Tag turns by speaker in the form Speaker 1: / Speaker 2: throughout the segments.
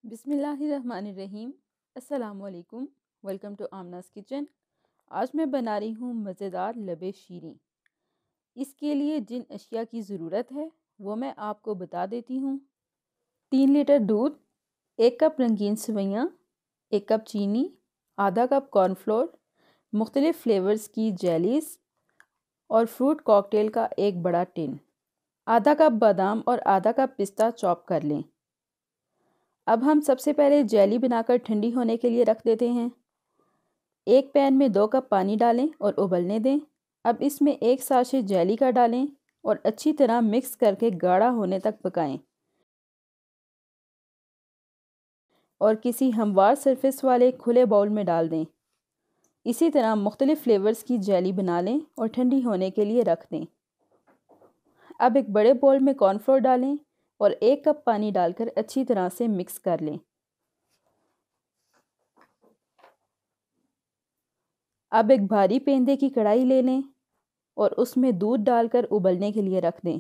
Speaker 1: बिस्मिल्लाहिर्रहमानिर्रहीम। अस्सलामुअलैकुम। Welcome to Aamna's kitchen. आज मैं बना रही हूँ मज़ेदार लबे शीरी। इसके लिए जिन अशिया की ज़रूरत है वो मैं आपको बता देती हूँ। 3 लीटर दूध, 1 कप रंगीन सेवइयाँ, 1 कप चीनी, आधा कप कॉर्नफ्लोर, मुख्तलिफ़ फ्लेवर्स की जेलीज़ और फ्रूट कॉकटेल का एक बड़ा टिन, आधा कप बादाम और आधा कप पिस्ता चॉप कर लें। अब हम सबसे पहले जेली बनाकर ठंडी होने के लिए रख देते हैं। एक पैन में 2 कप पानी डालें और उबलने दें। अब इसमें एक साशे जेली का डालें और अच्छी तरह मिक्स करके गाढ़ा होने तक पकाएं और किसी हमवार सरफेस वाले खुले बाउल में डाल दें। इसी तरह मुख्तलिफ फ्लेवर्स की जेली बना लें और ठंडी होने के लिए रख दें। अब एक बड़े बाउल में कॉर्नफ्लोर डालें और 1 कप पानी डालकर अच्छी तरह से मिक्स कर लें। अब एक भारी पेंदे की कढ़ाई ले लें और उसमें दूध डालकर उबलने के लिए रख दें।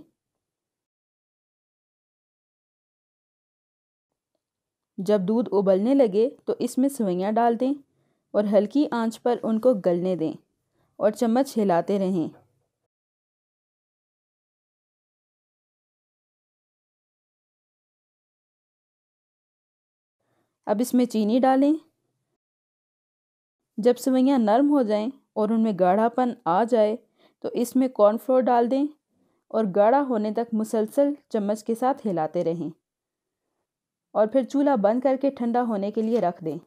Speaker 1: जब दूध उबलने लगे तो इसमें सेवइयाँ डाल दें और हल्की आंच पर उनको गलने दें और चम्मच हिलाते रहें। अब इसमें चीनी डालें। जब सेवइयाँ नरम हो जाएं और उनमें गाढ़ापन आ जाए तो इसमें कॉर्नफ्लोर डाल दें और गाढ़ा होने तक मुसलसल चम्मच के साथ हिलाते रहें और फिर चूल्हा बंद करके ठंडा होने के लिए रख दें।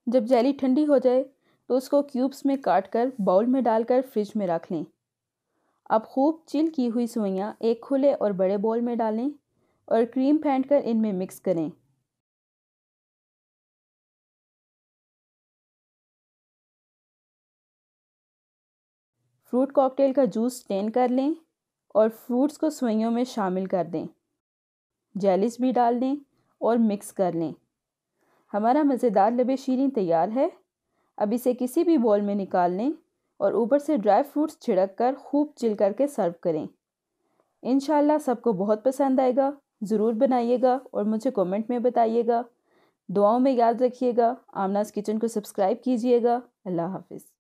Speaker 1: जब जेली ठंडी हो जाए तो उसको क्यूब्स में काट कर बाउल में डालकर फ्रिज में रख लें। अब खूब चिल की हुई सेवइयाँ एक खुले और बड़े बाउल में डालें और क्रीम फेंट कर इनमें मिक्स करें। फ्रूट कॉकटेल का जूस स्टेन कर लें और फ्रूट्स को सेवइयों में शामिल कर दें। जेलीस भी डाल दें और मिक्स कर लें। हमारा मज़ेदार लबे शीरीन तैयार है। अब इसे किसी भी बाउल में निकाल लें और ऊपर से ड्राई फ्रूट्स छिड़क कर खूब चिल करके सर्व करें। इंशाल्लाह सबको बहुत पसंद आएगा। ज़रूर बनाइएगा और मुझे कमेंट में बताइएगा। दुआओं में याद रखिएगा। आमनास किचन को सब्सक्राइब कीजिएगा। अल्लाह हाफ़िज़।